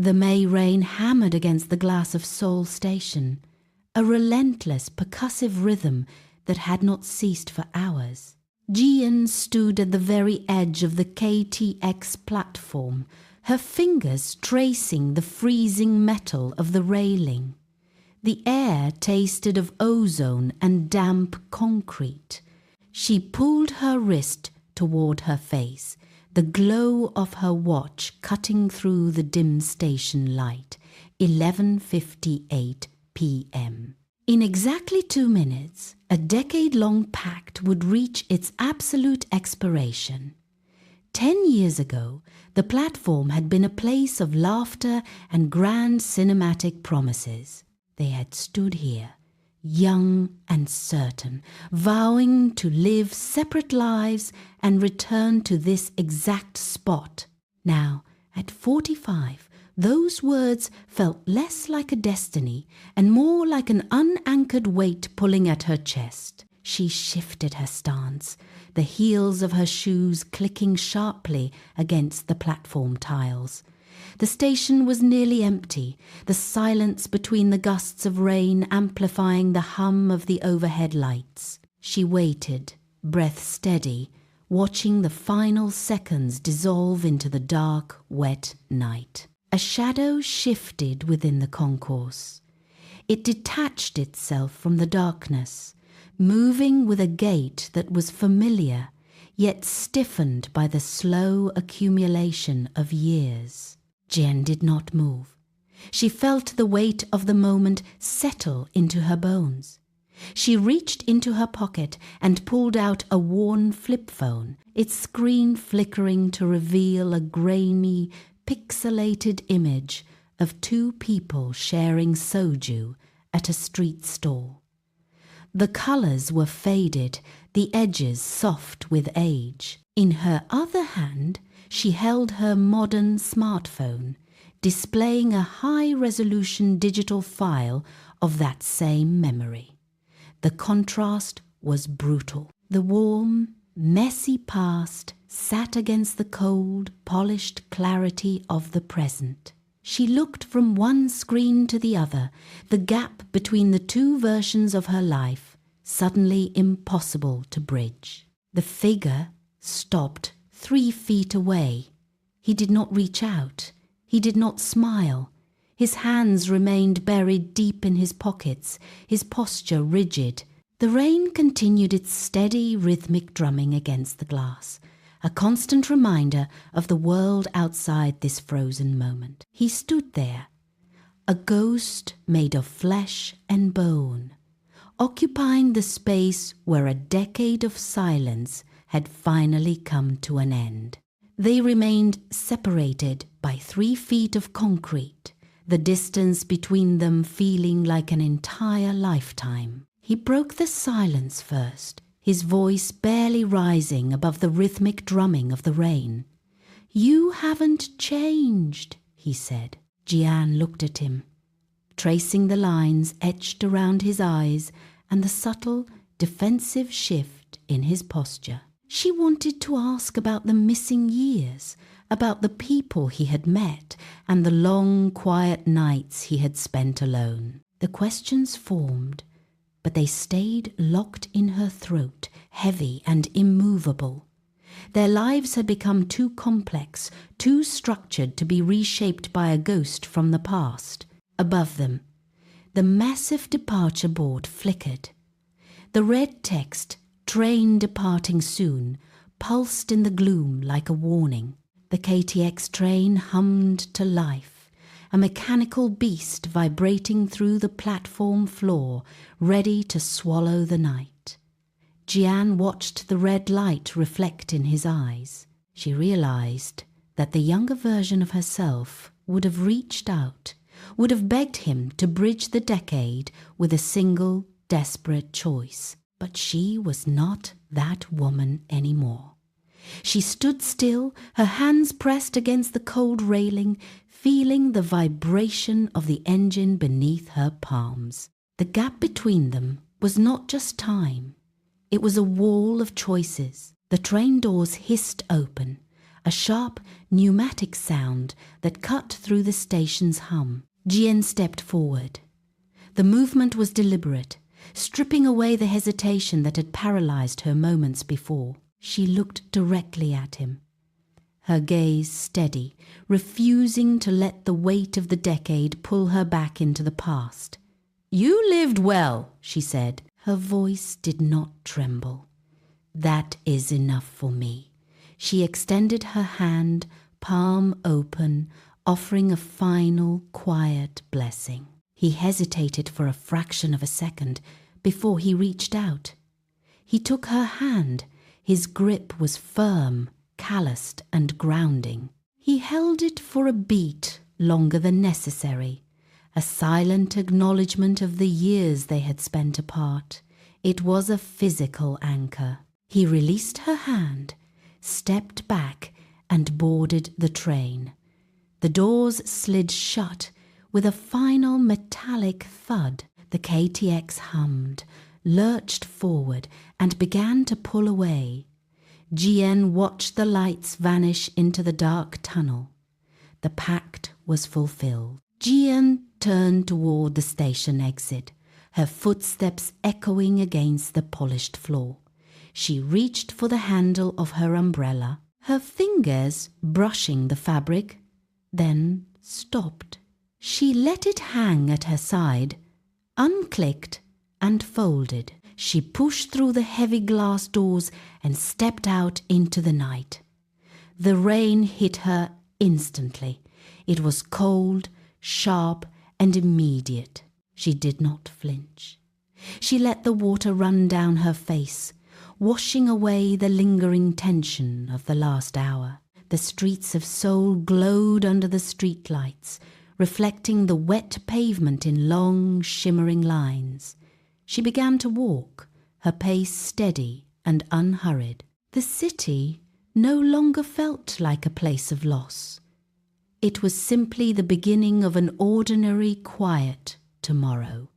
The May rain hammered against the glass of Seoul Station, a relentless percussive rhythm that had not ceased for hours. Jian stood at the very edge of the KTX platform, her fingers tracing the freezing metal of the railing. The air tasted of ozone and damp concrete. She pulled her wrist toward her face, the glow of her watch cutting through the dim station light. 11:58 p.m. In exactly 2 minutes, a decade-long pact would reach its absolute expiration. 10 years ago, the platform had been a place of laughter and grand cinematic promises. They had stood here, young and certain, vowing to live separate lives and return to this exact spot. Now, at 45, those words felt less like a destiny and more like an unanchored weight pulling at her chest. She shifted her stance, the heels of her shoes clicking sharply against the platform tiles. The station was nearly empty, the silence between the gusts of rain amplifying the hum of the overhead lights. She waited, breath steady, watching the final seconds dissolve into the dark, wet night. A shadow shifted within the concourse. It detached itself from the darkness, moving with a gait that was familiar, yet stiffened by the slow accumulation of years. Jen did not move. She felt the weight of the moment settle into her bones. She reached into her pocket and pulled out a worn flip phone, its screen flickering to reveal a grainy, pixelated image of 2 people sharing soju at a street stall. The colors were faded, the edges soft with age. In her other hand, she held her modern smartphone, displaying a high-resolution digital file of that same memory. The contrast was brutal. The warm, messy past sat against the cold, polished clarity of the present. She looked from one screen to the other, the gap between the 2 versions of her life suddenly impossible to bridge. The figure stopped 3 feet away. He did not reach out. He did not smile. His hands remained buried deep in his pockets, his posture rigid. The rain continued its steady, rhythmic drumming against the glass, a constant reminder of the world outside this frozen moment. He stood there, a ghost made of flesh and bone, occupying the space where a decade of silence had finally come to an end. They remained separated by 3 feet of concrete, the distance between them feeling like an entire lifetime. He broke the silence first, his voice barely rising above the rhythmic drumming of the rain. "You haven't changed," he said. Jian looked at him, tracing the lines etched around his eyes and the subtle, defensive shift in his posture. She wanted to ask about the missing years, about the people he had met and the long, quiet nights he had spent alone. The questions formed, but they stayed locked in her throat, heavy and immovable. Their lives had become too complex, too structured to be reshaped by a ghost from the past. Above them, the massive departure board flickered. The red text, "Train departing soon," pulsed in the gloom like a warning. The KTX train hummed to life, a mechanical beast vibrating through the platform floor, ready to swallow the night. Jian watched the red light reflect in his eyes. She realized that the younger version of herself would have reached out, would have begged him to bridge the decade with a single, desperate choice. But she was not that woman anymore. She stood still, her hands pressed against the cold railing, feeling the vibration of the engine beneath her palms. The gap between them was not just time. It was a wall of choices. The train doors hissed open. a sharp pneumatic sound that cut through the station's hum. Jian stepped forward. The movement was deliberate, stripping away the hesitation that had paralyzed her moments before. She looked directly at him, her gaze steady, refusing to let the weight of the decade pull her back into the past. "You lived well," she said. Her voice did not tremble. "That is enough for me." She extended her hand, palm open, offering a final, quiet blessing. He hesitated for a fraction of a second before he reached out. He took her hand. His grip was firm, calloused, and grounding. He held it for a beat longer than necessary, a silent acknowledgement of the years they had spent apart. It was a physical anchor. He released her hand, stepped back, and boarded the train. The doors slid shut with a final metallic thud. The KTX hummed, lurched forward, and began to pull away. Jian watched the lights vanish into the dark tunnel. The pact was fulfilled. Jian turned toward the station exit, her footsteps echoing against the polished floor. She reached for the handle of her umbrella, her fingers brushing the fabric, then stopped. She let it hang at her side, unclicked and folded. She pushed through the heavy glass doors and stepped out into the night. The rain hit her instantly. It was cold, sharp, and immediate. She did not flinch. She let the water run down her face, washing away the lingering tension of the last hour. The streets of Seoul glowed under the streetlights, reflecting the wet pavement in long, shimmering lines. She began to walk, her pace steady and unhurried. The city no longer felt like a place of loss. It was simply the beginning of an ordinary, quiet tomorrow.